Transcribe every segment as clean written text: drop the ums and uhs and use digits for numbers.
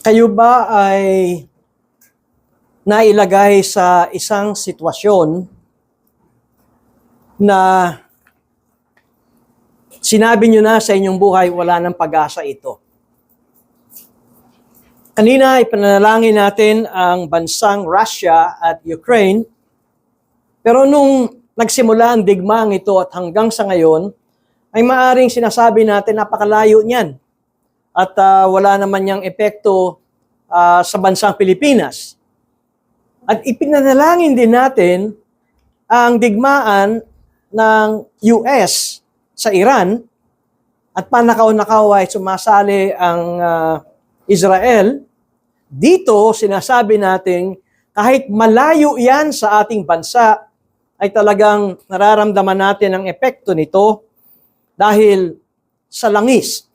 Kayo ba ay nailagay sa isang sitwasyon na sinabi nyo na sa inyong buhay, wala nang pag-asa ito? Kanina, ipanalangin natin ang bansang Russia at Ukraine, pero nung nagsimula ang digmaang ito at hanggang sa ngayon, ay maaring sinasabi natin napakalayo niyan at wala naman niyang epekto sa bansang Pilipinas. At ipinanalangin din natin ang digmaan ng US sa Iran at panakaw-nakaw ay sumasali ang Israel. Dito, sinasabi natin kahit malayo yan sa ating bansa, ay talagang nararamdaman natin ang epekto nito dahil sa langis.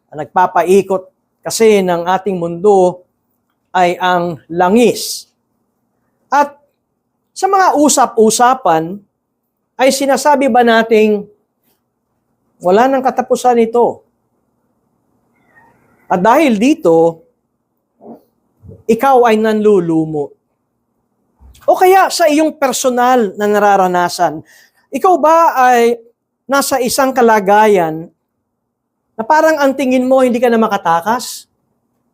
Nagpapaikot kasi ng ating mundo ay ang langis. At sa mga usap-usapan, ay sinasabi ba nating wala nang katapusan ito? At dahil dito, ikaw ay nanlulumo. O kaya sa iyong personal na nararanasan, ikaw ba ay nasa isang kalagayan na parang ang tingin mo hindi ka na makatakas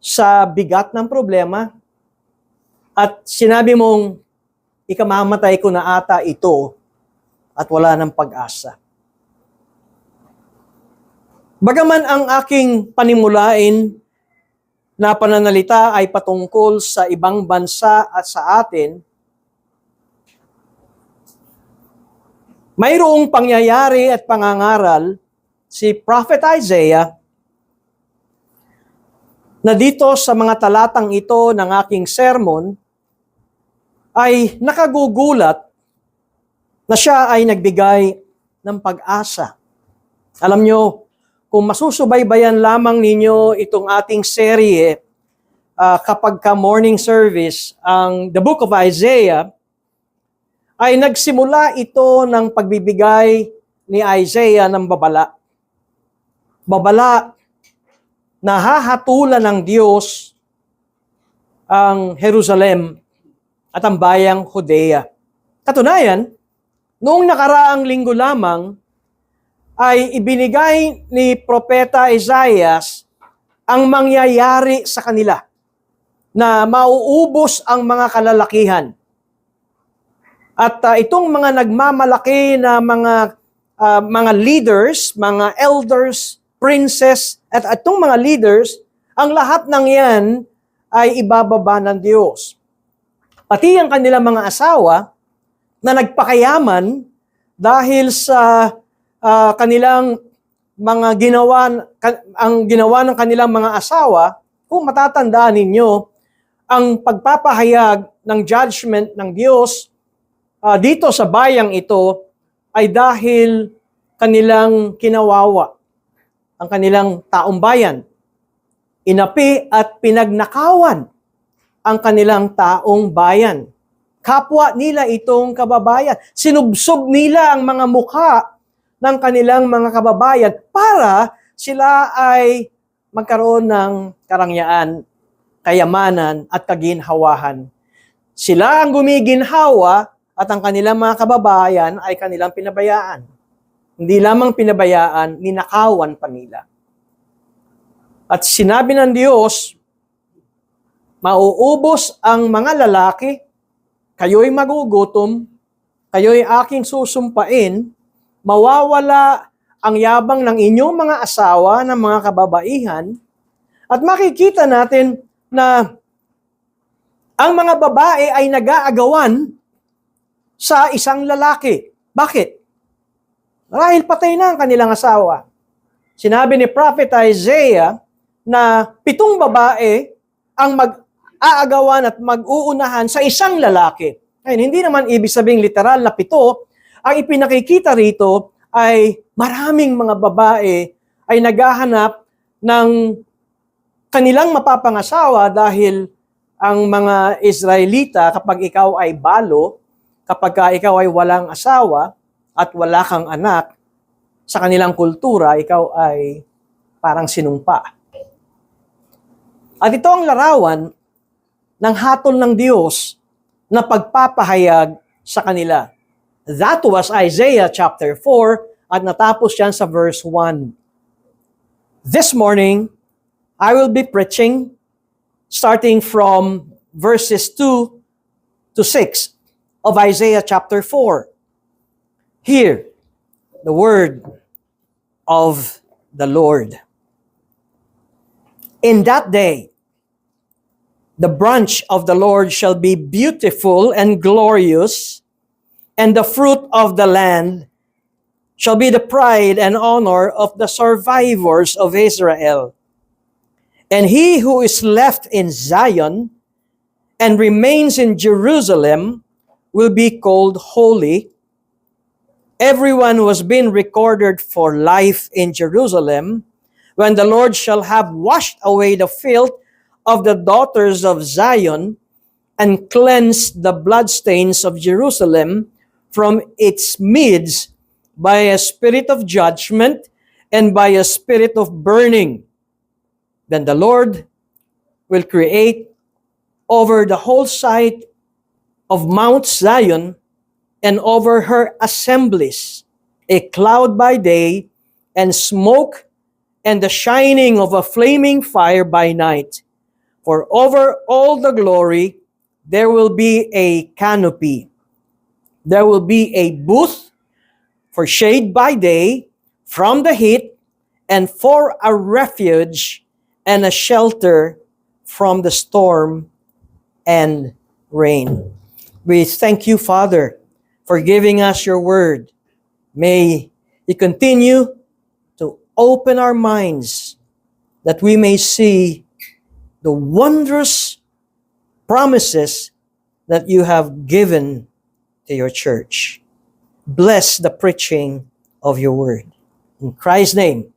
sa bigat ng problema? At sinabi mong, ikamamatay ko na ata ito at wala ng pag-asa. Bagaman ang aking panimulain na pananalita ay patungkol sa ibang bansa at sa atin, mayroong pangyayari at pangangaral si Prophet Isaiah na dito sa mga talatang ito ng aking sermon ay nakagugulat na siya ay nagbigay ng pag-asa. Alam nyo, kung masusubaybayan lamang ninyo itong ating serye kapag ka morning service, ang The Book of Isaiah, ay nagsimula ito ng pagbibigay ni Isaiah ng babala. Babala na hahatulan ng Diyos ang Jerusalem at ang bayang Judea. Katunayan, noong nakaraang linggo lamang, ay ibinigay ni Propeta Isaiah ang mangyayari sa kanila na mauubos ang mga kalalakihan. At itong mga nagmamalaki na mga leaders, mga elders, princes, at itong mga leaders, ang lahat ng yan ay ibababa ng Diyos. Pati ang kanilang mga asawa na nagpakayaman dahil sa kanilang mga ginawa ng kanilang mga asawa, kung matatandaan ninyo, ang pagpapahayag ng judgment ng Diyos dito sa bayang ito ay dahil kanilang kinawawa ang kanilang taong bayan. Inapi at pinagnakawan ang kanilang taong bayan. Kapwa nila itong kababayan. Sinubsob nila ang mga mukha ng kanilang mga kababayan para sila ay magkaroon ng karangyaan, kayamanan at kaginhawahan. Sila ang gumiginhawa at ang kanilang mga kababayan ay kanilang pinabayaan. Hindi lamang pinabayaan, ninakawan pa nila. At sinabi ng Diyos, mauubos ang mga lalaki, kayo'y magugutom, kayo'y aking susumpain, mawawala ang yabang ng inyong mga asawa, ng mga kababaihan, at makikita natin na ang mga babae ay nag-aagawan sa isang lalaki. Bakit? Dahil patay na ang kanilang asawa. Sinabi ni Prophet Isaiah na 7 babae ang mag-aagawan at mag-uunahan sa isang lalaki. Ngayon, hindi naman ibig sabing literal na 7. Ang ipinakikita rito ay maraming mga babae ay naghahanap ng kanilang mapapangasawa dahil ang mga Israelita, kapag ikaw ay balo, kapag ikaw ay walang asawa at wala kang anak, sa kanilang kultura, ikaw ay parang sinumpa. At ito ang larawan ng hatol ng Diyos na pagpapahayag sa kanila. That was Isaiah chapter 4 at natapos yan sa verse 1. This morning, I will be preaching starting from verses 2 to 6 of Isaiah chapter 4. Hear the word of the Lord. In that day, the branch of the Lord shall be beautiful and glorious, and the fruit of the land shall be the pride and honor of the survivors of Israel. And he who is left in Zion and remains in Jerusalem will be called holy. Everyone who has been recorded for life in Jerusalem, when the Lord shall have washed away the filth of the daughters of Zion and cleansed the bloodstains of Jerusalem from its midst by a spirit of judgment and by a spirit of burning. Then the Lord will create over the whole site of Mount Zion and over her assemblies a cloud by day and smoke and the shining of a flaming fire by night. For over all the glory there will be a canopy. There will be a booth for shade by day from the heat, and for a refuge and a shelter from the storm and rain. We thank you, Father, for giving us your word. May you continue to open our minds that we may see the wondrous promises that you have given to your church. Bless the preaching of your word. In Christ's name,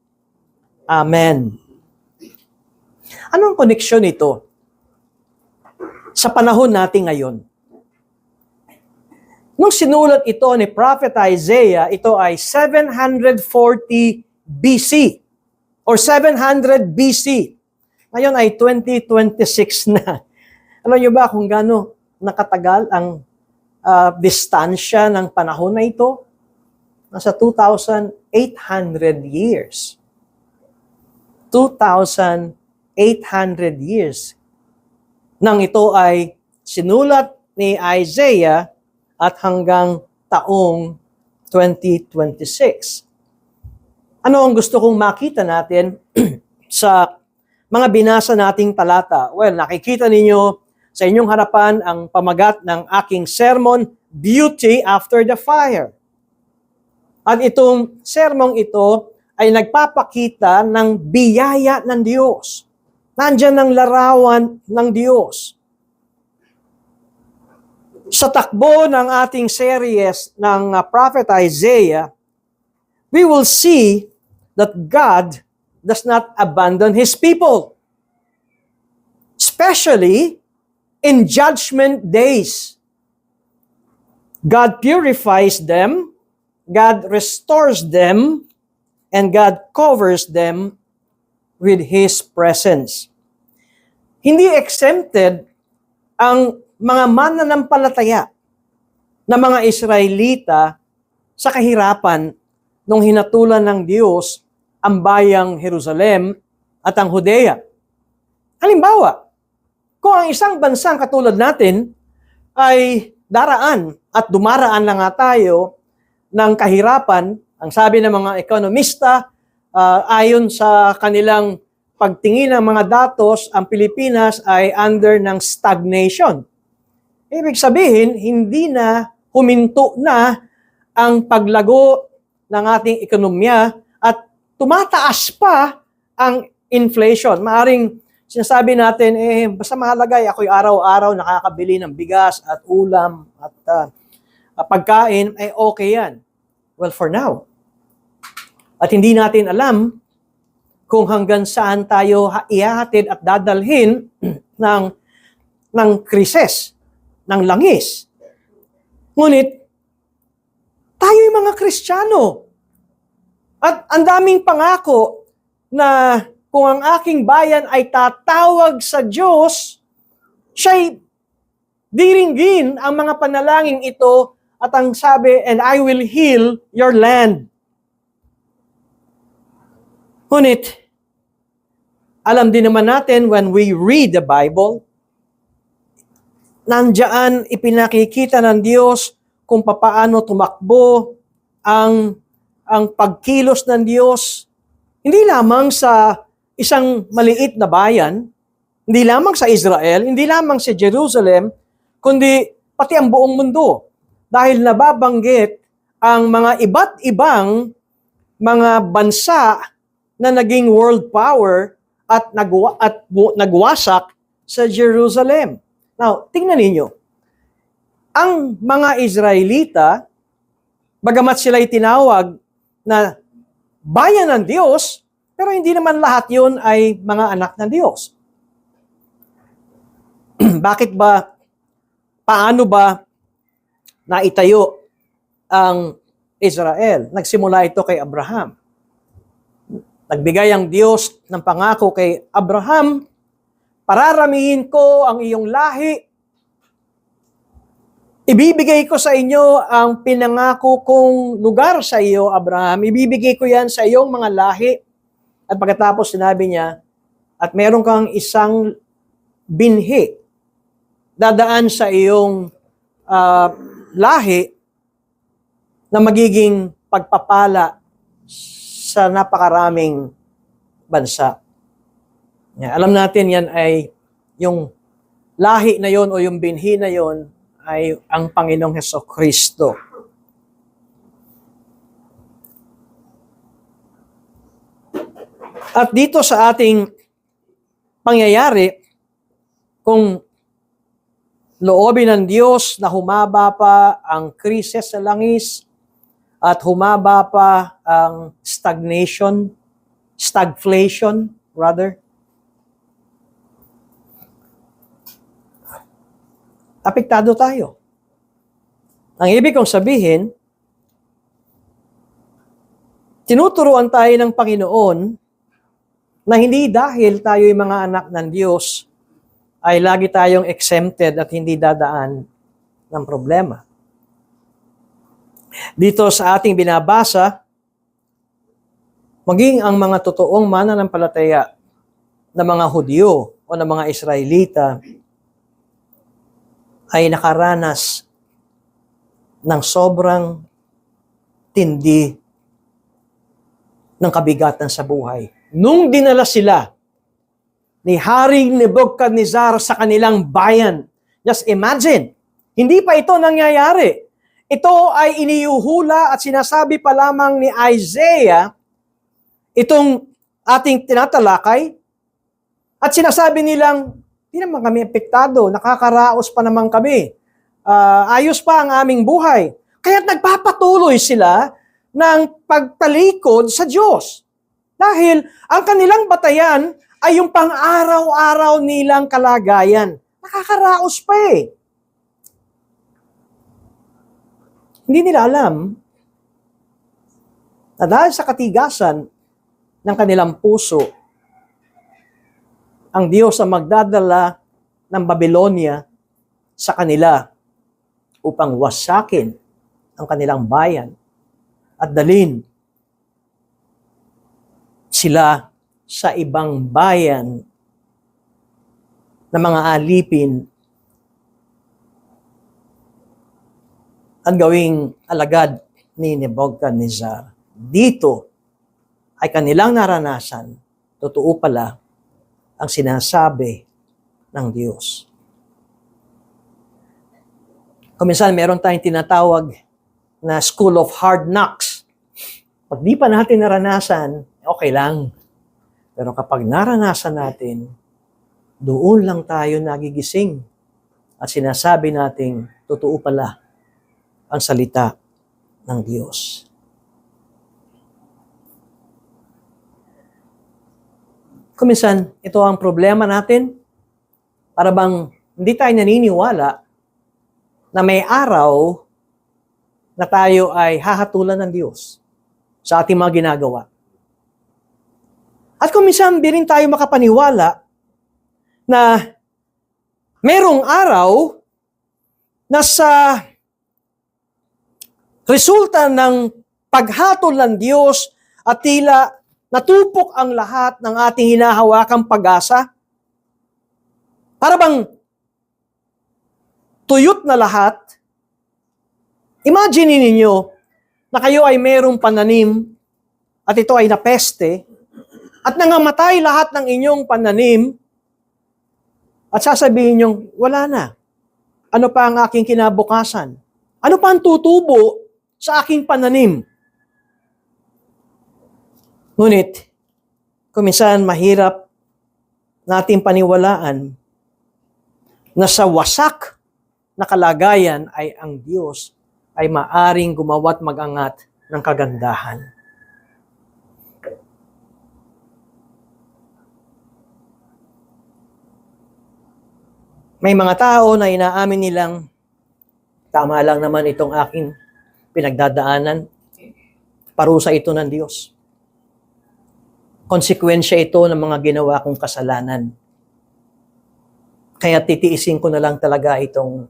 Amen. Anong koneksyon ito sa panahon natin ngayon? Nung sinulat ito ni Prophet Isaiah, ito ay 740 BC or 700 BC. Ngayon ay 2026 na. Alam niyo ba kung gaano nakatagal ang distansya ng panahon na ito? Nasa 2,800 years. 2,800 years nang ito ay sinulat ni Isaiah at hanggang taong 2026. Ano ang gusto kong makita natin sa mga binasa nating talata? Well, nakikita ninyo sa inyong harapan ang pamagat ng aking sermon, Beauty After the Fire. At itong sermong ito ay nagpapakita ng biyaya ng Diyos. Nandiyan ang larawan ng Diyos. Sa takbo ng ating series ng Prophet Isaiah, we will see that God does not abandon His people. Especially in judgment days. God purifies them, God restores them, and God covers them with His presence. Hindi exempted ang mga mananampalataya na mga Israelita sa kahirapan nung hinatulan ng Diyos ang bayang Jerusalem at ang Judea. Halimbawa, kung ang isang bansang katulad natin ay daraan at dumaraan na nga tayo ng kahirapan, ang sabi ng mga ekonomista, ayon sa kanilang pagtingin ng mga datos, ang Pilipinas ay under ng stagnation. Ibig sabihin, hindi na huminto na ang paglago ng ating ekonomiya at tumataas pa ang inflation. Maaring sinasabi natin, basta mahalaga, ako'y araw-araw nakakabili ng bigas at ulam at pagkain, ay okay yan. Well, for now. At hindi natin alam kung hanggang saan tayo ihahatid at dadalhin ng krisis, ng langis. Ngunit, tayo'y mga Kristiyano. At ang daming pangako na kung ang aking bayan ay tatawag sa Diyos, siya'y diringgin ang mga panalangin ito at ang sabi, and I will heal your land. Ngunit, alam din naman natin when we read the Bible, nandiyan ipinakikita ng Diyos kung papaano tumakbo ang pagkilos ng Diyos, hindi lamang sa isang maliit na bayan, hindi lamang sa Israel, hindi lamang sa Jerusalem, kundi pati ang buong mundo. Dahil nababanggit ang mga iba't ibang mga bansa na naging world power at nagwasak sa Jerusalem. Now, tingnan ninyo. Ang mga Israelita, bagamat sila'y tinawag na bayan ng Diyos, pero hindi naman lahat yun ay mga anak ng Diyos. Bakit ba, paano ba naitayo ang Israel? Nagsimula ito kay Abraham. Nagbigay ang Diyos ng pangako kay Abraham, pararamihin ko ang iyong lahi. Ibibigay ko sa inyo ang pinangako kong lugar sa iyo, Abraham. Ibibigay ko yan sa iyong mga lahi. At pagkatapos sinabi niya, at meron kang isang binhi dadaan sa iyong lahi na magiging pagpapala sa napakaraming bansa. Alam natin yan ay yung lahi na yon o yung binhi na yon ay ang Panginoong Hesukristo. At dito sa ating pangyayari, kung loobin ng Diyos na humaba pa ang krisis sa langis at humaba pa ang stagflation, apektado tayo. Ang ibig kong sabihin, tinuturuan tayo ng Panginoon na hindi dahil tayo'y mga anak ng Diyos, ay lagi tayong exempted at hindi dadaan ng problema. Dito sa ating binabasa, maging ang mga totoong mananampalataya na mga Hudyo o na mga Israelita ay nakaranas ng sobrang tindi ng kabigatan sa buhay. Nung dinala sila ni Haring Nebuchadnezzar sa kanilang bayan, just imagine, hindi pa ito nangyayari. Ito ay iniuhula at sinasabi pa lamang ni Isaiah, itong ating tinatalakay, at sinasabi nilang, hindi naman kami apektado, nakakaraos pa naman kami. Ayos pa ang aming buhay. Kaya't nagpapatuloy sila ng pagtalikod sa Diyos. Dahil ang kanilang batayan ay yung pang-araw-araw nilang kalagayan. Nakakaraos pa eh. Hindi nila alam na dahil sa katigasan ng kanilang puso, ang Diyos ang magdadala ng Babylonia sa kanila upang wasakin ang kanilang bayan at dalhin sila sa ibang bayan na mga alipin at gawing alagad ni Nebuchadnezzar. Dito ay kanilang naranasan, totoo pala, ang sinasabi ng Diyos. Kuminsan, meron tayong tinatawag na School of Hard Knocks. Pag di pa natin naranasan, okay lang. Pero kapag naranasan natin, doon lang tayo nagigising at sinasabi nating totoo pala ang salita ng Diyos. Kuminsan, ito ang problema natin. Para bang hindi tayo naniniwala na may araw na tayo ay hahatulan ng Diyos. sa ating mga ginagawa. At kung minsan di rin tayo makapaniwala na merong araw na sa resulta ng paghatol ng Diyos at tila natupok ang lahat ng ating hinahawakang pag-asa. Para bang tuyot na lahat. Imagine ninyo na kayo ay merong pananim at ito ay napeste at nangamatay lahat ng inyong pananim at sasabihin nyo, wala na. Ano pa ang aking kinabukasan? Ano pa ang tutubo sa aking pananim? Ngunit, kung minsan mahirap nating paniwalaan na sa wasak na kalagayan ay ang Diyos ay maaring gumawa't mag-angat ng kagandahan. May mga tao na inaamin nilang tama lang naman itong aking pinagdadaanan. Parusa ito ng Diyos. Konsekwensya ito ng mga ginawa kong kasalanan. Kaya titiisin ko na lang talaga itong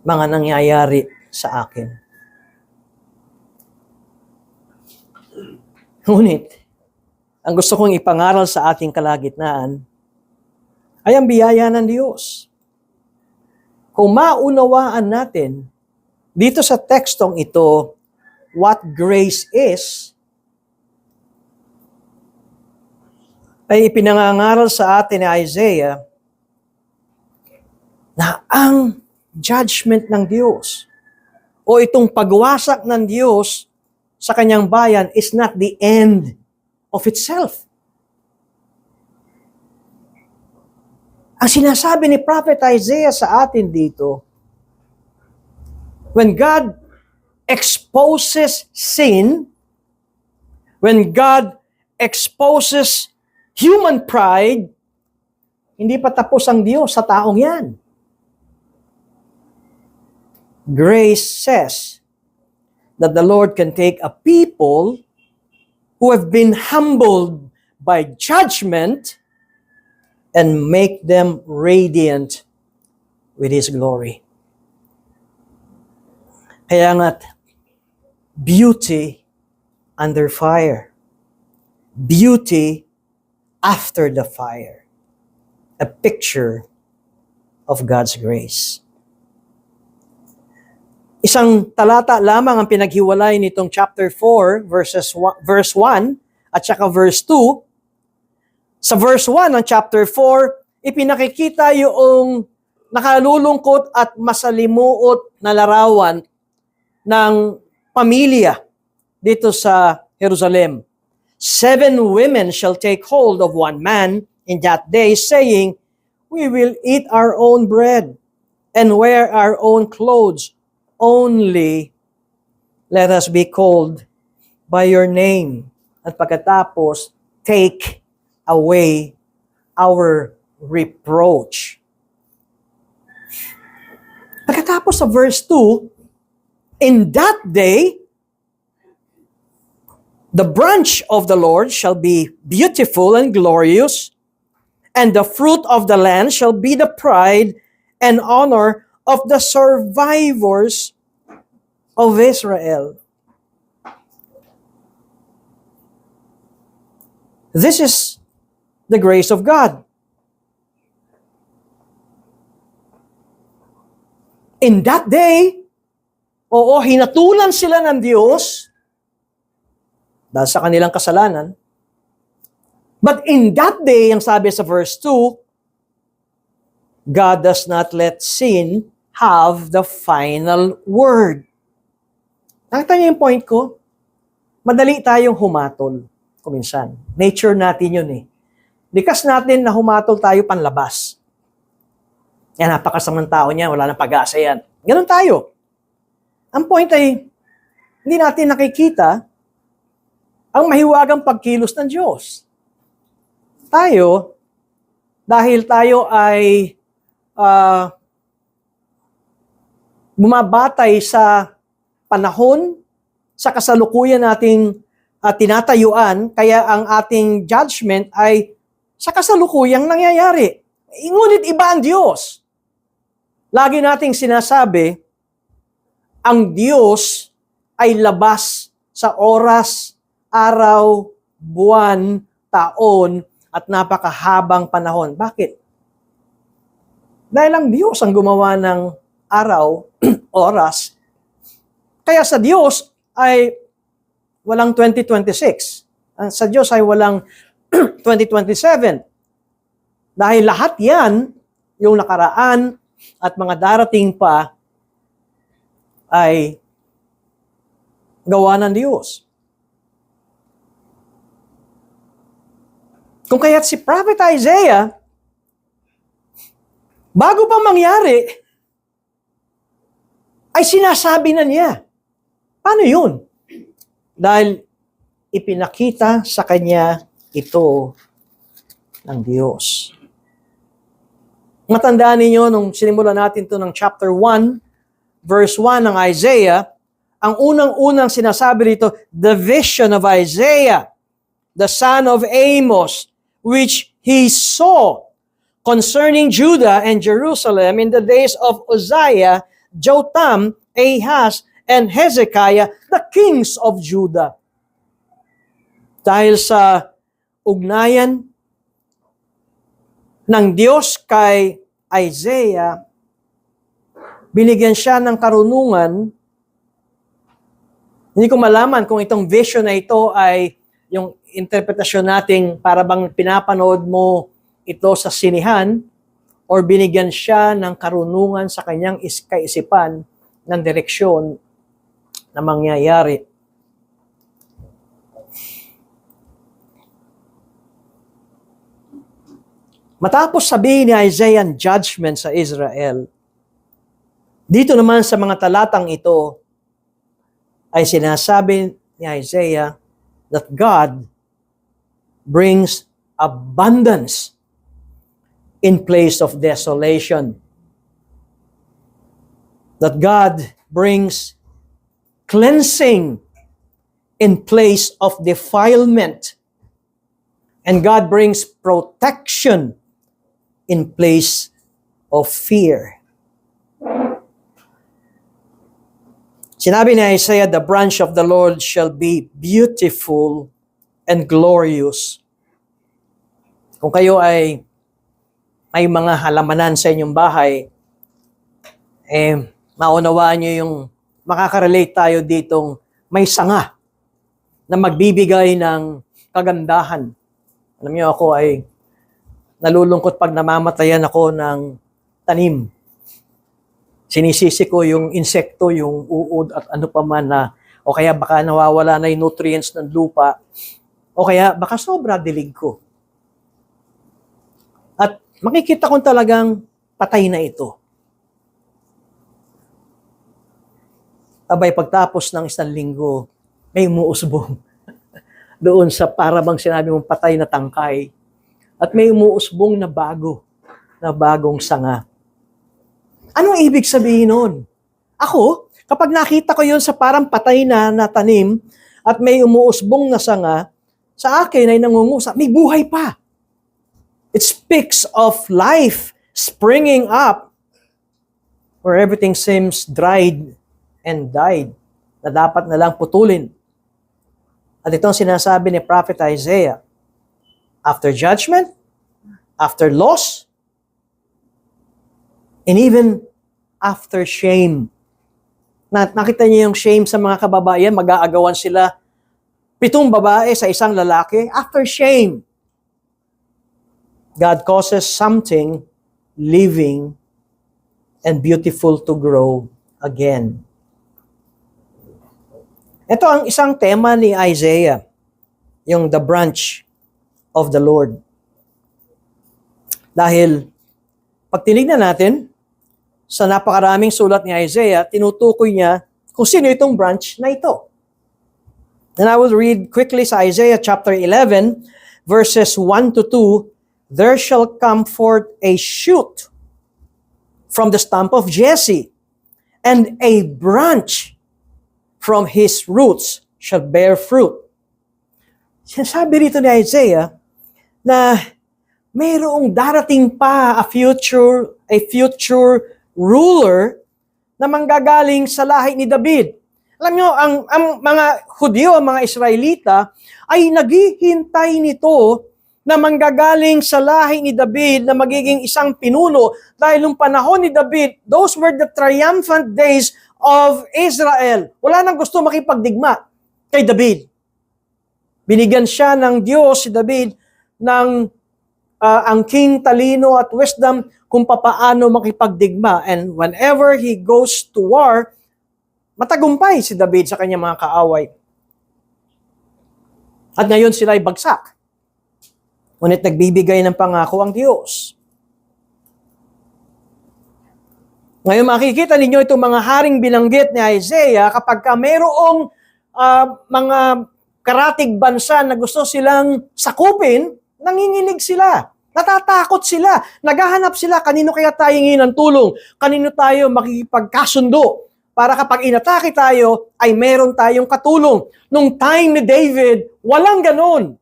mga nangyayari sa akin. Ngunit, ang gusto kong ipangaral sa ating kalagitnaan ay ang biyaya ng Diyos. Kung maunawaan natin dito sa tekstong ito what grace is, ay ipinangangaral sa atin ni Isaiah na ang judgment ng Diyos o itong pagwasak ng Diyos sa kanyang bayan is not the end of itself. Ang sinasabi ni Prophet Isaiah sa atin dito, when God exposes sin, when God exposes human pride, hindi pa tapos ang Diyos sa taong yan. Grace says that the Lord can take a people who have been humbled by judgment and make them radiant with His glory. Kaya nga't, beauty under fire. Beauty after the fire. A picture of God's grace. Isang talata lamang ang pinaghiwalay nitong chapter 4, verse 1 at saka verse 2. Sa verse 1 ng chapter 4, ipinakikita yung nakalulungkot at masalimuot na larawan ng pamilya dito sa Jerusalem. 7 women shall take hold of one man in that day, saying, we will eat our own bread and wear our own clothes. Only let us be called by your name. At pagkatapos, take away our reproach. Pagkatapos sa verse 2, in that day, the branch of the Lord shall be beautiful and glorious, and the fruit of the land shall be the pride and honor of the survivors of Israel. This is the grace of God. In that day, hinatulan sila ng Diyos dahil sa kanilang kasalanan. But in that day, ang sabi sa verse 2, God does not let sin have the final word. Nakita niyo yung point ko? Madali tayong humatol kuminsan. Nature natin yun eh. Likas natin na humatol tayo panlabas. Yan, napakasamang tao niya, wala nang pag-asa yan. Ganun tayo. Ang point ay, hindi natin nakikita ang mahiwagang pagkilos ng Diyos. Tayo, dahil tayo ay bumabatay sa panahon sa kasalukuyan nating tinatayuan, kaya ang ating judgment ay sa kasalukuyang nangyayari. Ngunit iba ang Diyos. Lagi nating sinasabi, ang Diyos ay labas sa oras, araw, buwan, taon, at napakahabang panahon. Bakit? Dahil ang Diyos ang gumawa ng araw, oras. Kaya sa Diyos ay walang 2026. Sa Diyos ay walang 2027. Dahil lahat yan, yung nakaraan at mga darating pa, ay gawa ng Diyos. Kung kaya't si Prophet Isaiah, bago pa mangyari, ay sinasabi na niya. Paano yun? Dahil ipinakita sa kanya ito ng Diyos. Matandaan ninyo, nung sinimulan natin ito ng chapter 1, verse 1 ng Isaiah, ang unang-unang sinasabi dito, the vision of Isaiah, the son of Amos, which he saw concerning Judah and Jerusalem in the days of Uzziah, Jotham, Ahaz, and Hezekiah, the kings of Judah. Dahil sa ugnayan ng Diyos kay Isaiah, binigyan siya ng karunungan. Hindi ko malaman kung itong vision na ito ay yung interpretasyon nating para bang pinapanood mo ito sa sinihan or binigyan siya ng karunungan sa kanyang kaisipan ng direksyon na mangyayari. Matapos sabihin ni Isaiah ang judgment sa Israel, dito naman sa mga talatang ito ay sinasabi ni Isaiah that God brings abundance in place of desolation. That God brings cleansing in place of defilement. And God brings protection in place of fear. Sinabi ni Isaiah, the branch of the Lord shall be beautiful and glorious. Kung kayo ay may mga halamanan sa inyong bahay, maunawaan nyo yung makaka-relate tayo ditong may sanga na magbibigay ng kagandahan. Alam niyo, ako ay nalulungkot pag namamatayan ako ng tanim. Sinisisi ko yung insekto, yung uod at ano pa man na, o kaya baka nawawala na yung nutrients ng lupa, o kaya baka sobra dilig ko. At makikita kong talagang patay na ito. Abay, pagtapos ng isang linggo, may umuusbong doon sa parabang sinabi mong patay na tangkay. At may umuusbong na bagong sanga. Anong ibig sabihin nun? Ako, kapag nakita ko yun sa parang patay na tanim at may umuusbong na sanga, sa akin ay nangungusa, may buhay pa. It speaks of life springing up where everything seems dried and died, na dapat na lang putulin. At itong sinasabi ni Prophet Isaiah, after judgment, after loss, and even after shame. Nakita niyo yung shame sa mga kababayan, mag-aagawan sila 7 babae sa isang lalaki. After shame, God causes something living and beautiful to grow again. Ito ang isang tema ni Isaiah, yung the branch of the Lord. Dahil pag tinignan natin, sa napakaraming sulat ni Isaiah, tinutukoy niya kung sino itong branch na ito. And I will read quickly sa Isaiah chapter 11, verses 1 to 2, there shall come forth a shoot from the stump of Jesse, and a branch from his roots shall bear fruit. Sinasabi rito ni Isaiah na mayroong darating pa a future ruler na manggagaling sa lahi ni David. Alam nyo, ang mga Hudyo, ang mga Israelita, ay naghihintay nito na manggagaling sa lahi ni David na magiging isang pinuno dahil nung panahon ni David, those were the triumphant days of Israel. Wala nang gusto makipagdigma kay David. Binigyan siya ng Diyos, si David, ng angking talino at wisdom kung papaano makipagdigma. And whenever he goes to war, matagumpay si David sa kanyang mga kaaway. At ngayon sila ay bagsak. Ngunit nagbibigay ng pangako ang Diyos. Ngayon makikita ninyo itong mga haring binanggit ni Isaiah kapag mayroong mga karatig bansa na gusto silang sakupin, nanginginig sila. Natatakot sila. Naghahanap sila. Kanino kaya tayo hingin ng tulong? Kanino tayo makikipagkasundo? Para kapag inatake tayo, ay meron tayong katulong. Nung time ni David, walang ganon.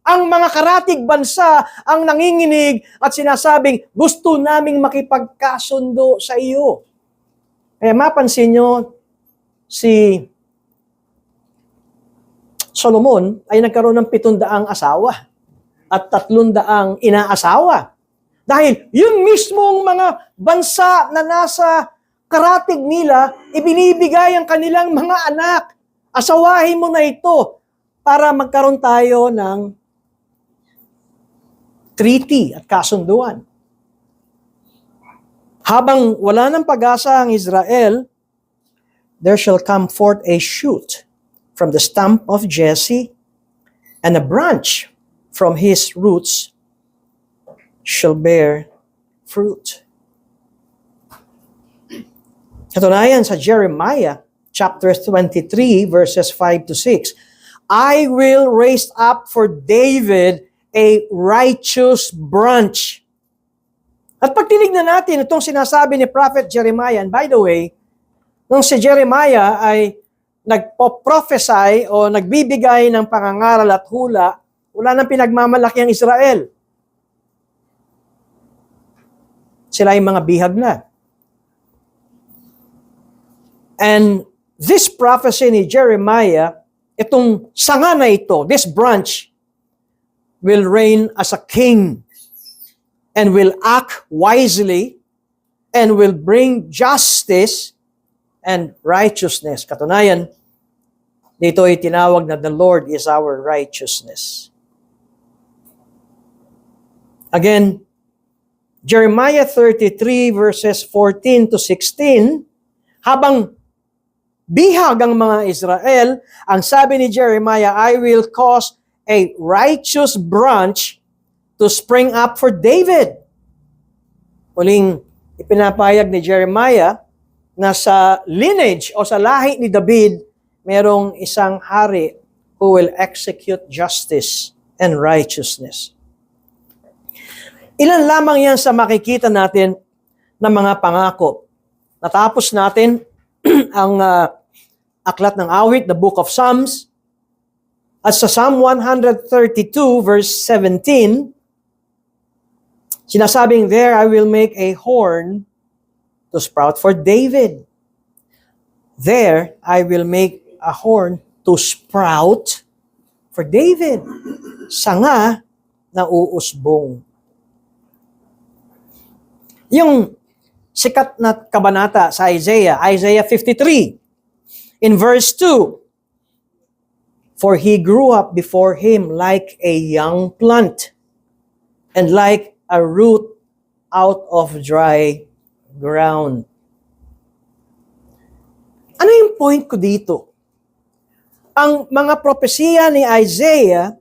Ang mga karatig bansa ang nanginginig at sinasabing, gusto naming makipagkasundo sa iyo. Kaya mapansin nyo, si Solomon ay nagkaroon ng 700 asawa at 300 inaasawa. Dahil yung mismong mga bansa na nasa karatig nila, ibinibigay ang kanilang mga anak. Asawahin mo na ito para magkaroon tayo ng treaty at kasunduan. Habang wala ng pag-asa ang Israel, there shall come forth a shoot from the stump of Jesse, and a branch from his roots shall bear fruit. Katunayan sa Jeremiah chapter 23 verses 5 to 6, I will raise up for David a righteous branch. At pag tinignan natin itong sinasabi ni Prophet Jeremiah, and by the way, nung si Jeremiah ay nagpo-prophesy o nagbibigay ng pangangaral at hula, wala nang pinagmamalaki ang Israel. Sila ay mga bihag na. And this prophecy ni Jeremiah, itong sanga na ito, this branch, will reign as a king and will act wisely and will bring justice and righteousness. Katunayan, dito ay tinawag na the Lord is our righteousness. Again, Jeremiah 33 verses 14 to 16, habang bihag ang mga Israel, ang sabi ni Jeremiah, I will cause a righteous branch to spring up for David. Muling ipinapayag ni Jeremiah na sa lineage o sa lahi ni David, merong isang hari who will execute justice and righteousness. Ilan lamang yan sa makikita natin na mga pangako. Natapos natin ang aklat ng awit, the book of Psalms, at sa Psalm 132 verse 17, sinasabing, there I will make a horn to sprout for David. There I will make a horn to sprout for David. Sanga na uusbong. Yung sikat na kabanata sa Isaiah 53, in verse 2, for he grew up before him like a young plant, and like a root out of dry ground. Ano yung point ko dito? Ang mga propesiya ni Isaiah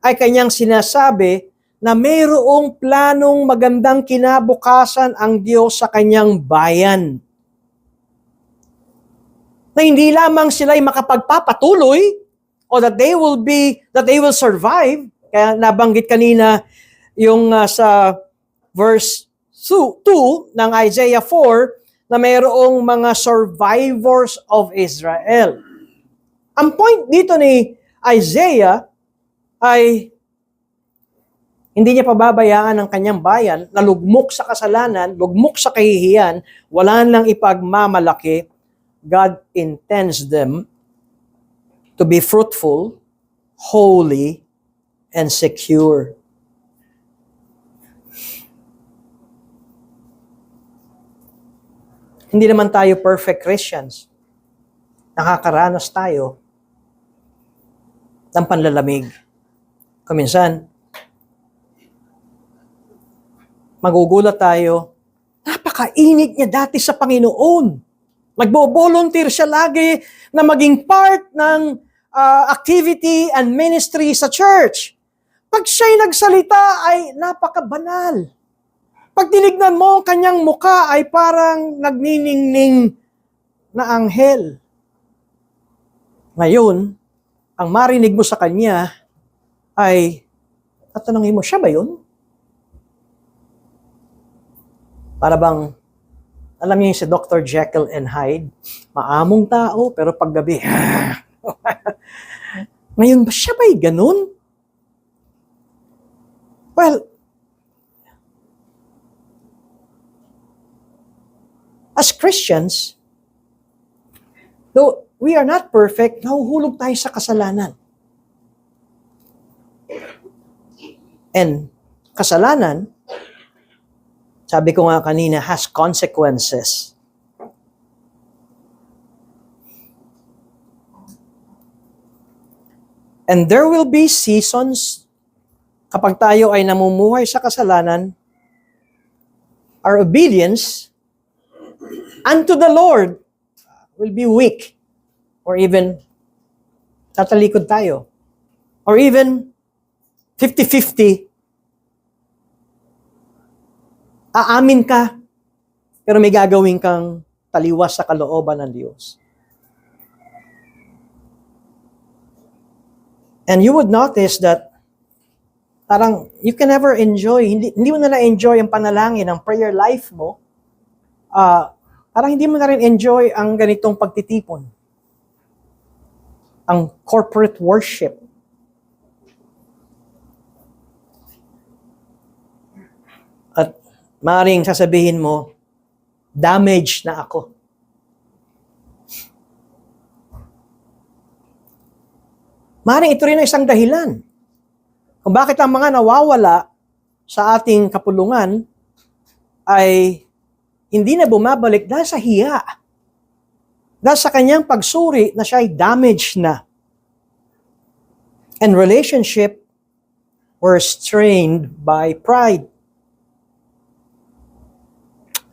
ay kanyang sinasabi na mayroong planong magandang kinabukasan ang Diyos sa kanyang bayan. Na hindi lamang sila ay makapagpapatuloy o that they will survive. Kaya nabanggit kanina yung sa verse 2 ng Isaiah 4 na mayroong mga survivors of Israel. Ang point dito ni Isaiah ay hindi niya pababayaan ang kanyang bayan na lugmok sa kasalanan, lugmok sa kahihiyan, wala nang ipagmamalaki. God intends them to be fruitful, holy, and secure. Hindi naman tayo perfect Christians. Nakakaranas tayo ng panlalamig. Kuminsan, magugulat tayo, napakainit niya dati sa Panginoon. Nagbo-volunteer siya lagi na maging part ng activity and ministry sa church. Pag siya'y nagsalita ay napakabanal. Pag tinignan mo, kanyang muka ay parang nagniningning na anghel. Ngayon, ang marinig mo sa kanya ay, tatanungin mo, siya ba yun? Para bang, alam niyo yung si Dr. Jekyll and Hyde, maamong tao, pero paggabi, ngayon ba siya ba'y ganun? Well, as Christians, though we are not perfect, nahuhulog tayo sa kasalanan. And kasalanan, sabi ko nga kanina, has consequences. And there will be seasons kapag tayo ay namumuhay sa kasalanan, our obedience unto the Lord will be weak. Or even, tatalikod tayo. Or even, 50-50. Aamin ka, pero may gagawin kang taliwas sa kalooban ng Diyos. And you would notice that parang you can never enjoy, hindi mo na na-enjoy ang panalangin, ang prayer life mo. Parang hindi mo na rin enjoy ang ganitong pagtitipon. Ang corporate worship. At maaaring sasabihin mo, damaged na ako. Maaaring ito rin ang isang dahilan kung bakit ang mga nawawala sa ating kapulungan ay hindi na bumabalik dahil sa hiya. Dahil sa kanyang pagsuri na siya ay damaged na. And relationship were strained by pride.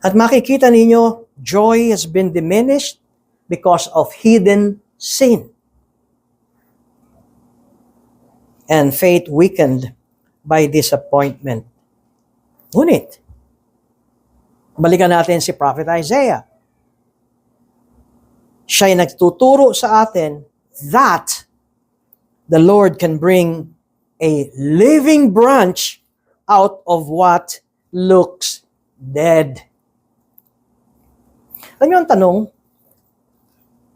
At makikita ninyo, joy has been diminished because of hidden sin. And faith weakened by disappointment. Ngunit, balikan natin si Prophet Isaiah. Siya'y nagtuturo sa atin that the Lord can bring a living branch out of what looks dead. Alam niyo ang tanong,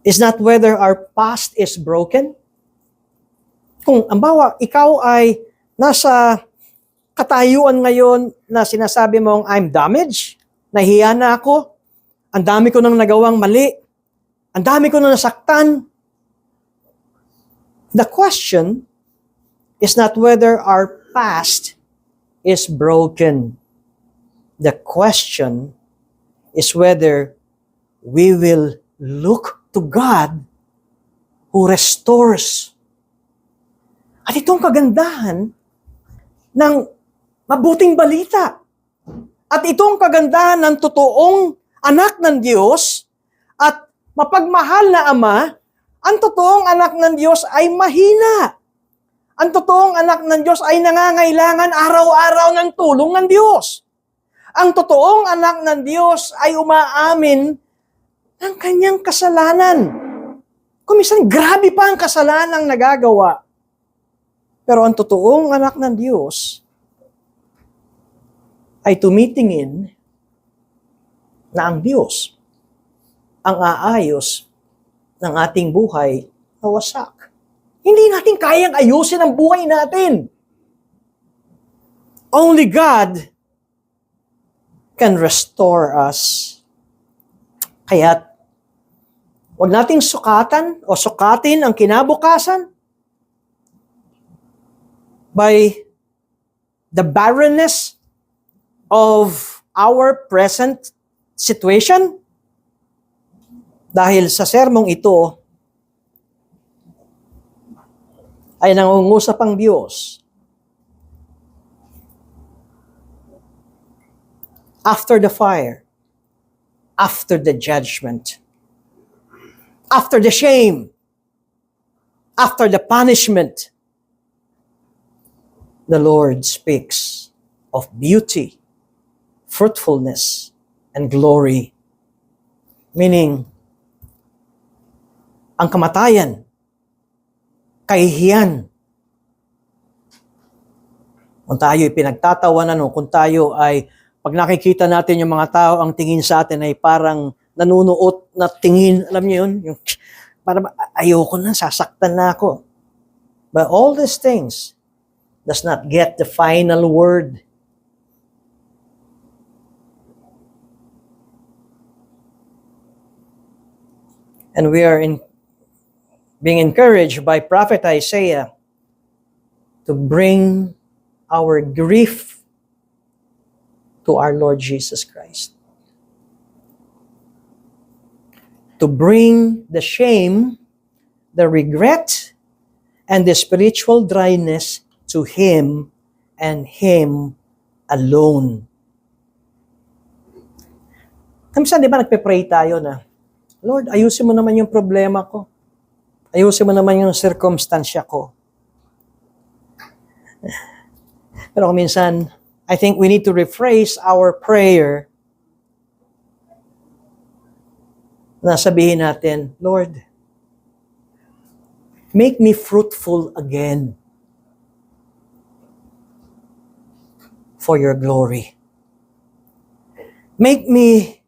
is not whether our past is broken. Kung, ambawa, ikaw ay nasa katayuan ngayon na sinasabi mong, I'm damaged, nahiya na ako, ang dami ko nang nagawang mali, ang dami ko nang nasaktan. The question is not whether our past is broken. The question is whether we will look to God who restores. At itong kagandahan ng mabuting balita. At itong kagandahan ng totoong anak ng Diyos at mapagmahal na Ama, ang totoong anak ng Diyos ay mahina. Ang totoong anak ng Diyos ay nangangailangan araw-araw ng tulong ng Diyos. Ang totoong anak ng Diyos ay umaamin ng kanyang kasalanan. Kumisan, grabe pa ang kasalanang nagagawa. Pero ang totoong anak ng Diyos ay tumitingin na ang Diyos ang aayos ng ating buhay nawasak. Hindi natin kayang ayusin ang buhay natin. Only God can restore us. Kaya, huwag nating sukatin ang kinabukasan by the barrenness of our present situation. Dahil sa sermong ito, ay nangungusap ang Diyos. After the fire, after the judgment, after the shame, after the punishment, the Lord speaks of beauty, fruitfulness, and glory. Meaning, ang kamatayan, kahihiyan. Kung tayo ay pinagtatawanan o kung tayo ay, pag nakikita natin yung mga tao, ang tingin sa atin ay parang nanunuot na tingin. Alam niyo yun? Yung, parang ayoko na, sasaktan na ako. But all these things does not get the final word. And we are being encouraged by Prophet Isaiah to bring our grief to our Lord Jesus Christ. To bring the shame, the regret, and the spiritual dryness to Him and Him alone. Kamisa, di ba nagpe-pray tayo na, Lord, ayusin mo naman yung problema ko. Ayusin mo naman yung circumstansya ko. Pero kung minsan, I think we need to rephrase our prayer na sabihin natin, Lord, make me fruitful again for your glory. Make me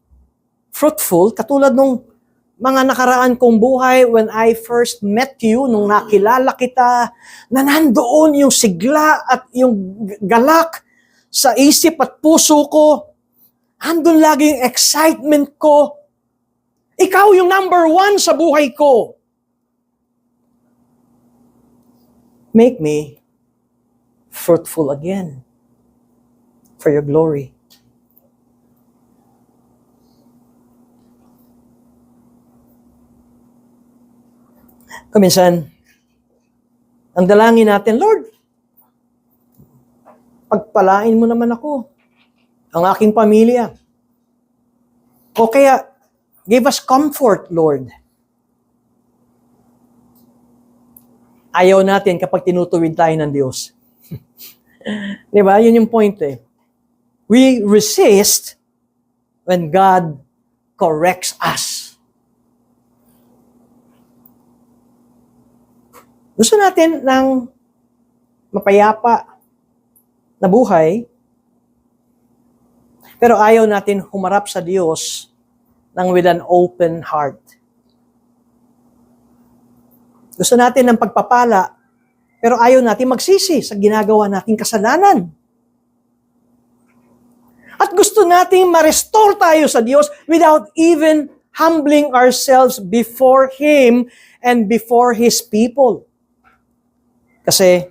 fruitful, katulad nung mga nakaraan kong buhay when I first met you, nung nakilala kita, na nandoon yung sigla at yung galak sa isip at puso ko. Andun lagi yung excitement ko. Ikaw yung number one sa buhay ko. Make me fruitful again for your glory. Kuminsan, ang dalangin natin, Lord, pagpalain mo naman ako, ang aking pamilya. O kaya, give us comfort, Lord. Ayaw natin kapag tinutuwid tayo ng Diyos. Di ba? Yun yung point eh. We resist when God corrects us. Gusto natin ng mapayapa na buhay, pero ayaw natin humarap sa Diyos ng with an open heart. Gusto natin ng pagpapala, pero ayaw natin magsisi sa ginagawa nating kasalanan. At gusto nating ma-restore tayo sa Diyos without even humbling ourselves before Him and before His people. Kasi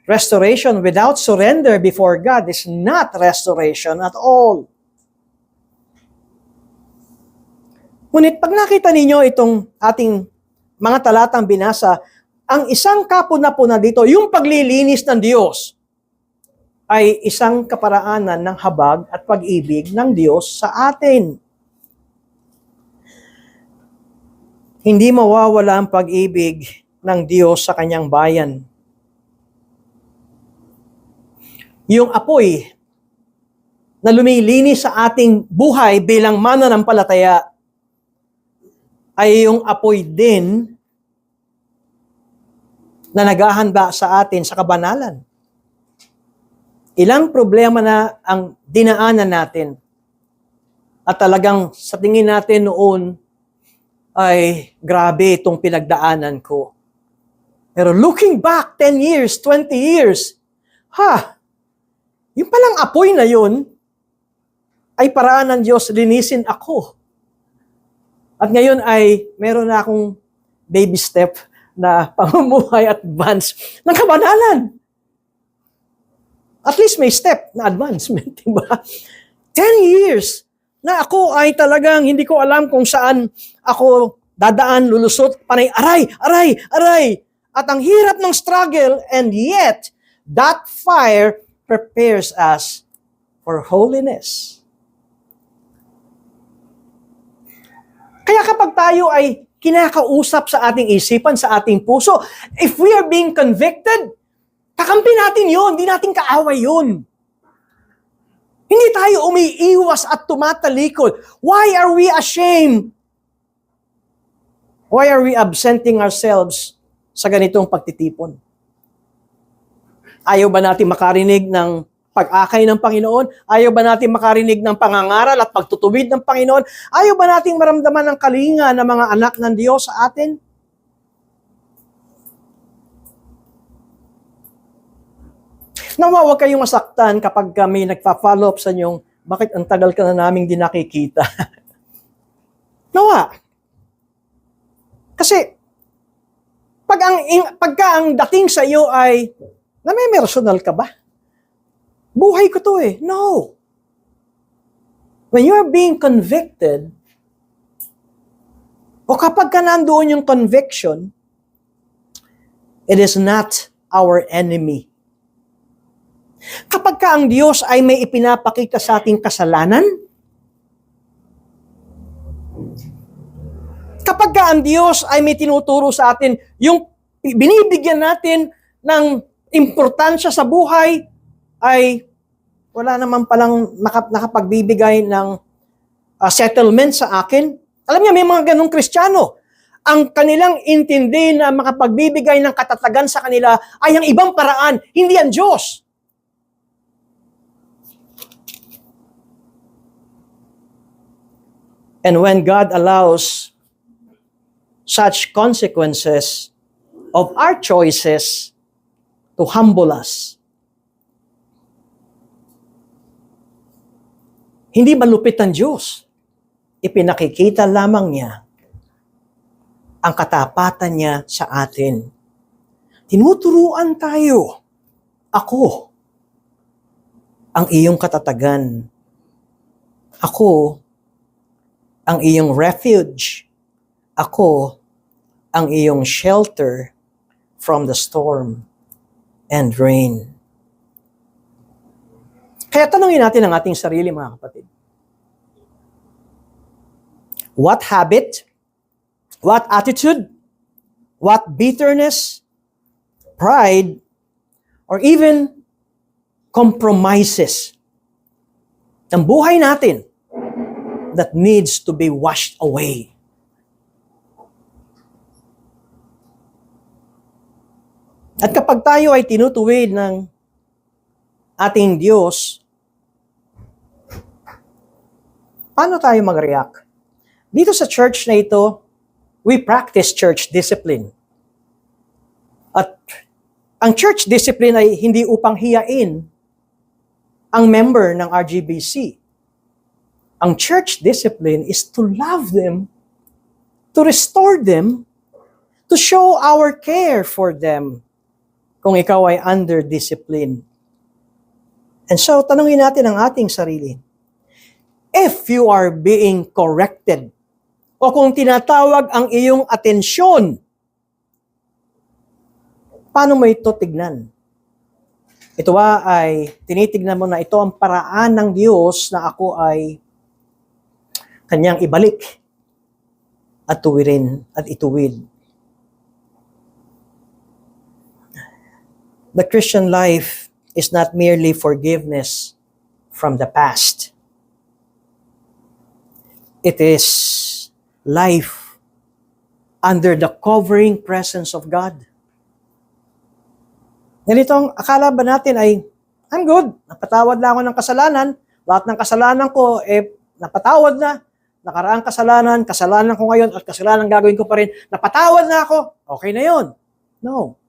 restoration without surrender before God is not restoration at all. Ngunit pag nakita ninyo itong ating mga talatang binasa, ang isang kapuna-puna dito, yung paglilinis ng Diyos, ay isang kaparaanan ng habag at pag-ibig ng Diyos sa atin. Hindi mawawala ang pag-ibig ng Diyos sa kanyang bayan. Yung apoy na lumilinis sa ating buhay bilang mananampalataya ay yung apoy din na naghahanda sa atin sa kabanalan. Ilang problema na ang dinaanan natin at talagang sa tingin natin noon ay grabe itong pinagdaanan ko. Pero looking back 10 years, 20 years, yung palang apoy na yun, ay paraan ng Diyos, linisin ako. At ngayon ay meron na akong baby step na pamumuhay advance ng kabanalan. At least may step na advancement, diba? 10 years na ako ay talagang hindi ko alam kung saan ako dadaan, lulusot, panay, aray. At ang hirap ng struggle, and yet, that fire prepares us for holiness. Kaya kapag tayo ay kinakausap sa ating isipan, sa ating puso, if we are being convicted, kakampi natin yun, hindi natin kaaway yun. Hindi tayo umiiwas at tumatalikod. Why are we ashamed? Why are we absenting ourselves sa ganitong pagtitipon? Ayaw ba natin makarinig ng pag-akay ng Panginoon? Ayaw ba natin makarinig ng pangangaral at pagtutuwid ng Panginoon? Ayaw ba natin maramdaman ng kalinga ng mga anak ng Diyos sa atin? Nawa, huwag kayong masaktan kapag kami nagpa-follow up sa inyong, bakit ang tagal ka na naming di nakikita? Nawa. Kasi, pagka ang dating sa iyo ay, may personal ka ba? Buhay ko to eh. No. When you are being convicted, o kapag ka nandoon yung conviction, it is not our enemy. Kapag ka ang Diyos ay may ipinapakita sa ating kasalanan, kapag ka ang Diyos ay may tinuturo sa atin, yung binibigyan natin ng importansya sa buhay, ay wala naman palang nakapagbibigay ng settlement sa akin. Alam niyo, may mga ganong Kristiyano. Ang kanilang intindi na makapagbibigay ng katatagan sa kanila ay ang ibang paraan, hindi ang Diyos. And when God allows such consequences of our choices to humble us, hindi malupit ng Diyos. Ipinakikita lamang niya ang katapatan niya sa atin. Tinuturuan tayo. Ako ang iyong katatagan. Ako ang iyong refuge. Ako ang iyong shelter from the storm and rain. Kaya tanungin natin ang ating sarili, mga kapatid. What habit, what attitude, what bitterness, pride, or even compromises ng buhay natin that needs to be washed away? At kapag tayo ay tinutuwid ng ating Diyos, paano tayo mag-react? Dito sa church na ito, we practice church discipline. At ang church discipline ay hindi upang hiyain ang member ng RGBC. Ang church discipline is to love them, to restore them, to show our care for them kung ikaw ay under discipline. And so, tanungin natin ang ating sarili. If you are being corrected, o kung tinatawag ang iyong atensyon, paano mo ito tignan? Ito ay tinitignan mo na ito ang paraan ng Diyos na ako ay kanyang ibalik at tuwirin at ituwid. The Christian life is not merely forgiveness from the past. It is life under the covering presence of God. Ganitong akala ba natin ay, I'm good, napatawad na ako ng kasalanan, lahat ng kasalanan ko, napatawad na, nakaraang kasalanan ko ngayon at kasalanan gagawin ko pa rin, napatawad na ako, okay na yun. No.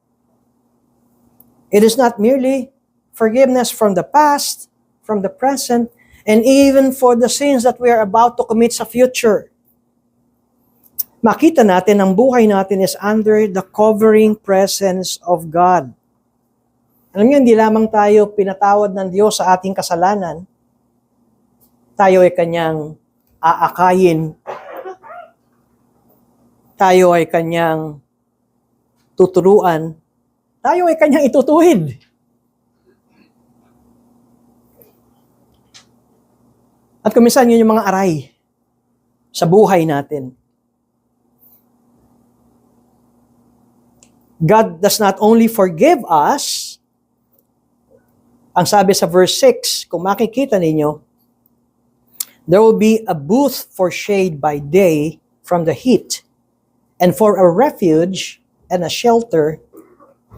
It is not merely forgiveness from the past, from the present, and even for the sins that we are about to commit sa future. Makita natin ang buhay natin is under the covering presence of God. Alam niyo, hindi lamang tayo pinatawad ng Diyos sa ating kasalanan, tayo ay Kanyang aakayin, tayo ay Kanyang tuturuan, tayo ay Kanyang itutuwid. At kuminsan yun yung mga aray sa buhay natin. God does not only forgive us, ang sabi sa verse 6, kung makikita ninyo, there will be a booth for shade by day from the heat, and for a refuge and a shelter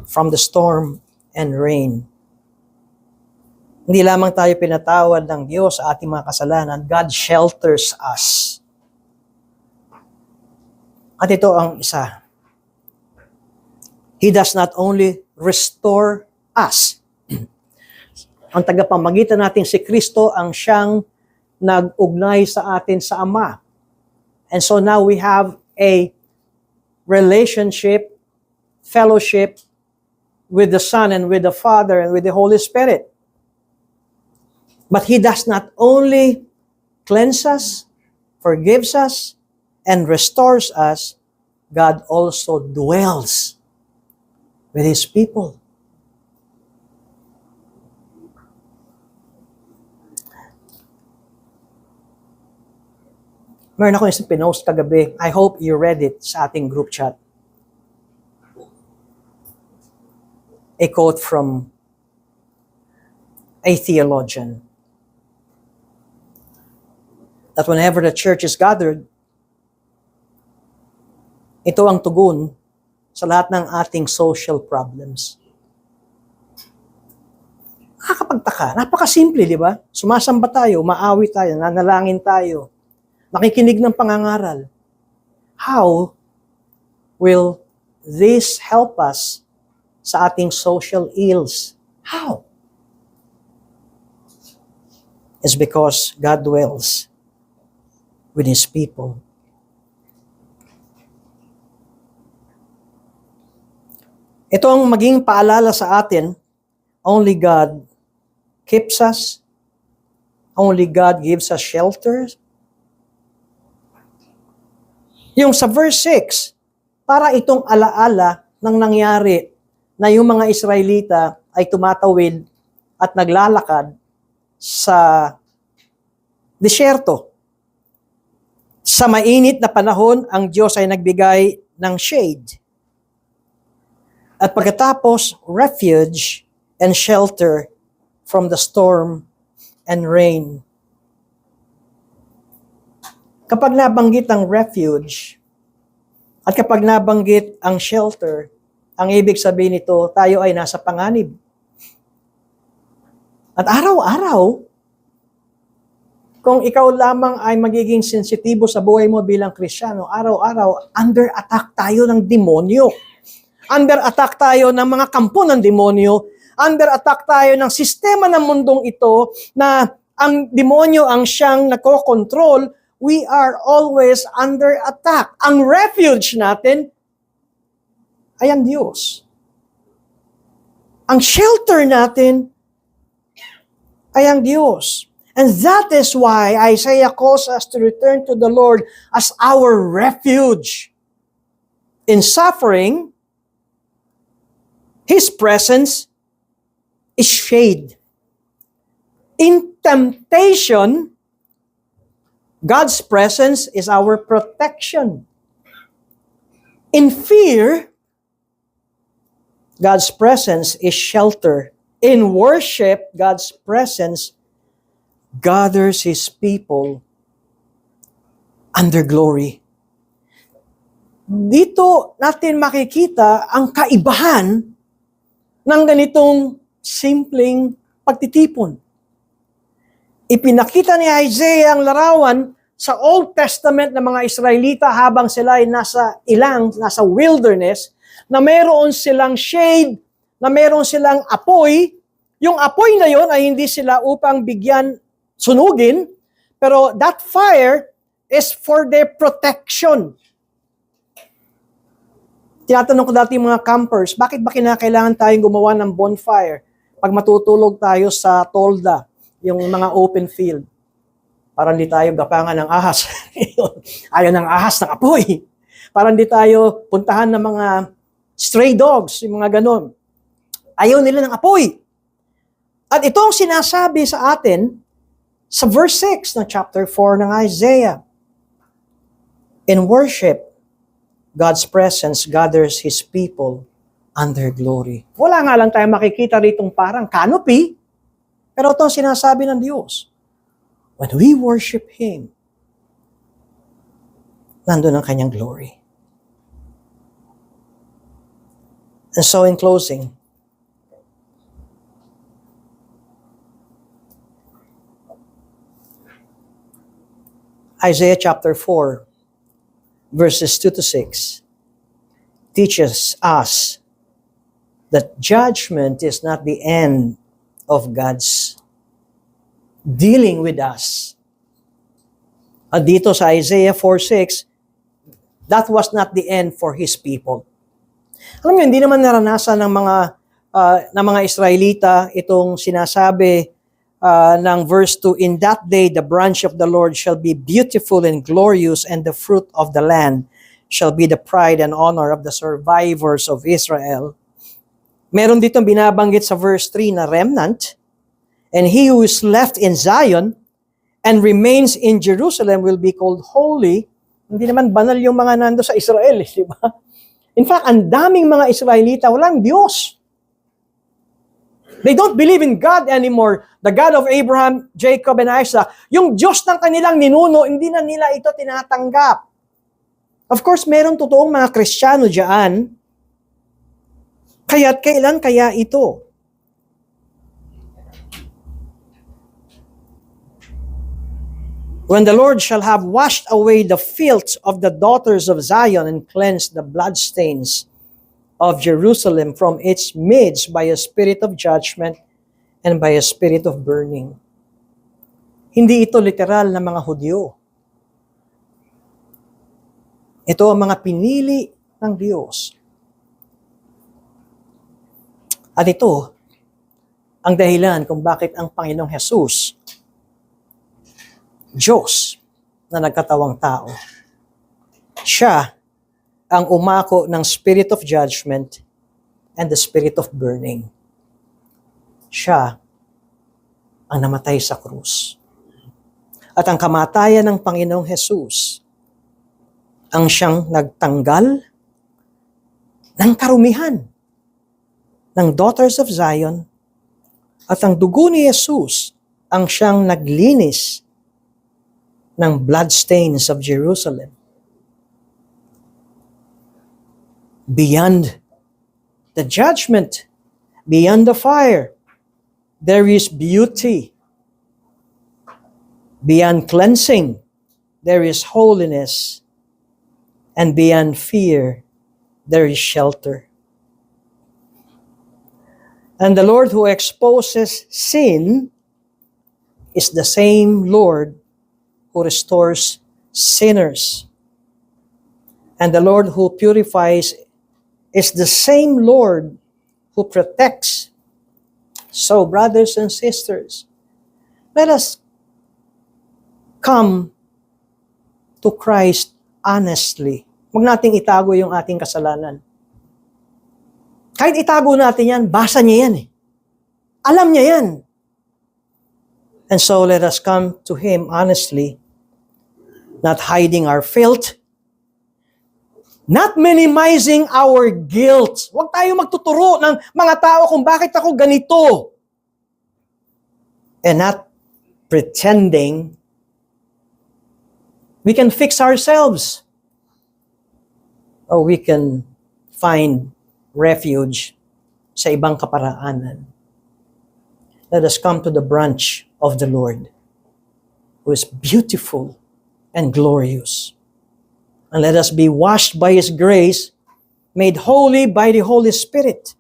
from the storm and rain. Hindi lamang tayo pinatawad ng Diyos sa ating mga kasalanan, God shelters us. At ito ang isa. He does not only restore us. Ang tagapamagitan natin si Kristo ang siyang nag-ugnay sa atin sa Ama. And so now we have a relationship, fellowship with the Son and with the Father and with the Holy Spirit. But He does not only cleanse us, forgives us, and restores us, God also dwells with His people. Meron ako isang pinost kagabi. I hope you read it sa ating group chat. A quote from a theologian. That whenever the church is gathered, ito ang tugon sa lahat ng ating social problems. Nakakapagtaka. Napakasimple, di ba? Sumasamba tayo, maawi tayo, nanalangin tayo, nakikinig ng pangangaral. How will this help us sa ating social ills? How? It's because God dwells with His people. Ito ang maging paalala sa atin, only God keeps us, only God gives us shelter. Yung sa verse 6, para itong alaala ng nangyari na yung mga Israelita ay tumatawid at naglalakad sa disyerto. Sa mainit na panahon, ang Diyos ay nagbigay ng shade. At pagkatapos, refuge and shelter from the storm and rain. Kapag nabanggit ang refuge at kapag nabanggit ang shelter, ang ibig sabihin nito, tayo ay nasa panganib. At araw-araw, kung ikaw lamang ay magiging sensitibo sa buhay mo bilang Kristiyano, araw-araw, under attack tayo ng demonyo. Under attack tayo ng mga kampo ng demonyo. Under attack tayo ng sistema ng mundong ito na ang demonyo ang siyang nako-control. We are always under attack. Ang refuge natin ay ang Diyos. Ang shelter natin ay ang Diyos. And that is why Isaiah calls us to return to the Lord as our refuge. In suffering, His presence is shade. In temptation, God's presence is our protection. In fear, God's presence is shelter. In worship, God's presence gathers His people under glory. Dito natin makikita ang kaibahan ng ganitong simpleng pagtitipon. Ipinakita ni Isaiah ang larawan sa Old Testament ng mga Israelita habang sila ay nasa wilderness, na mayroon silang shade, na mayroon silang apoy. Yung apoy na yon ay hindi sila upang bigyan sunugin, pero that fire is for their protection. Tinatanong ko dati yung mga campers, bakit ba kinakailangan tayong gumawa ng bonfire pag matutulog tayo sa tolda, yung mga open field? Para hindi tayo gapangan ng ahas. Ayaw ng ahas ng apoy. Para hindi tayo puntahan ng mga stray dogs, yung mga ganon. Ayaw nila ng apoy. At itong sinasabi sa atin sa verse 6 ng chapter 4 ng Isaiah. In worship, God's presence gathers His people under glory. Wala nga lang tayo makikita ritong parang canopy, pero itong sinasabi ng Diyos. When we worship Him, nandun ang kanyang glory. And so in closing, Isaiah chapter 4, verses 2 to 6, teaches us that judgment is not the end of God's dealing with us. At dito sa Isaiah 4:6, that was not the end for His people. Alam niyo, hindi naman naranasan ng mga Israelita itong sinasabi ng verse 2, in that day the branch of the Lord shall be beautiful and glorious, and the fruit of the land shall be the pride and honor of the survivors of Israel. Meron ditong binabanggit sa verse 3 na remnant, and he who is left in Zion and remains in Jerusalem will be called holy. Hindi naman banal yung mga nando sa Israel, di ba? In fact, ang daming mga Israelita, walang Diyos. They don't believe in God anymore. The God of Abraham, Jacob, and Isaac. Yung Diyos ng kanilang ninuno, hindi na nila ito tinatanggap. Of course, meron totoong mga Kristiyano dyan. Kaya't kailan kaya ito? When the Lord shall have washed away the filth of the daughters of Zion and cleansed the bloodstains of Jerusalem from its midst by a spirit of judgment and by a spirit of burning. Hindi ito literal na mga Hudyo. Ito ang mga pinili ng Diyos. At ito ang dahilan kung bakit ang Panginoong Jesus, Diyos na nagkatawang tao, siya ang umako ng spirit of judgment and the spirit of burning. Siya ang namatay sa krus. At ang kamatayan ng Panginoong Jesus ang siyang nagtanggal ng karumihan ng daughters of Zion, at ang dugo ni Jesus ang siyang naglinis ng bloodstains of Jerusalem. Beyond the judgment, beyond the fire, there is beauty. Beyond cleansing, there is holiness. And beyond fear, there is shelter. And the Lord who exposes sin is the same Lord who restores sinners. And the Lord who purifies is the same Lord who protects. So, brothers and sisters, let us come to Christ honestly. Huwag nating itago yung ating kasalanan. Kahit itago natin yan, basa niya yan eh. Alam niya yan. And so let us come to Him honestly, not hiding our filth, not minimizing our guilt. Huwag tayo magtuturo ng mga tao kung bakit ako ganito. And not pretending we can fix ourselves, or we can find refuge sa ibang kaparaanan. Let us come to the branch of the Lord, who is beautiful and glorious. And let us be washed by His grace, made holy by the Holy Spirit,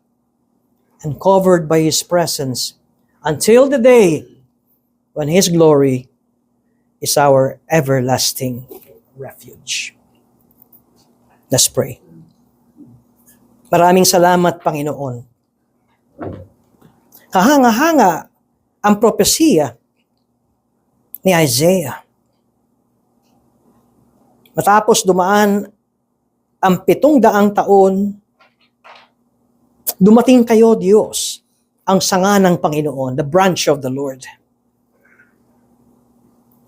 and covered by His presence until the day when His glory is our everlasting refuge. Let's pray. Maraming salamat, Panginoon. Kahanga-hanga ang propesiya ni Isaiah. Matapos dumaan ang 700 taon, dumating kayo, Diyos, ang sanga ng Panginoon, the branch of the Lord.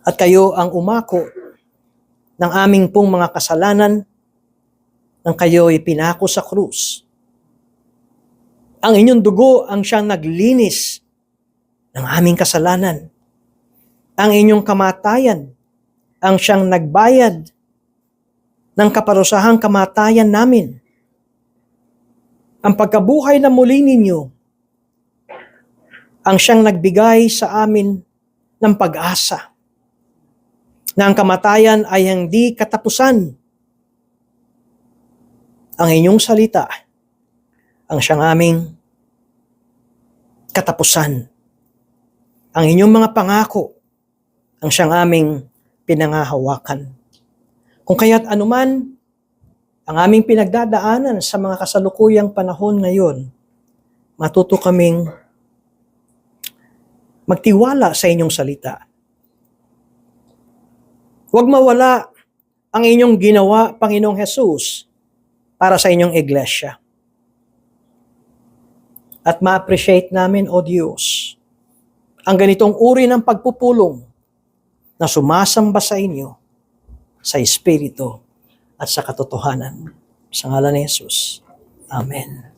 At kayo ang umako ng aming pong mga kasalanan nang kayo'y pinako sa krus. Ang inyong dugo ang siyang naglinis ng aming kasalanan. Ang inyong kamatayan ang siyang nagbayad ng kaparusahang kamatayan namin. Ang pagkabuhay na muli ninyo ang siyang nagbigay sa amin ng pag-asa na ang kamatayan ay hindi katapusan. Ang inyong salita ang siyang aming katapusan. Ang inyong mga pangako ang siyang aming pinangahawakan. Kung kaya't anuman ang aming pinagdadaanan sa mga kasalukuyang panahon ngayon, matuto kaming magtiwala sa inyong salita. Huwag mawala ang inyong ginawa, Panginoong Hesus, para sa inyong iglesia. At ma-appreciate namin, O Diyos, ang ganitong uri ng pagpupulong na sumasamba sa inyo, sa Espiritu at sa katotohanan. Sa ngalan ni Jesus. Amen.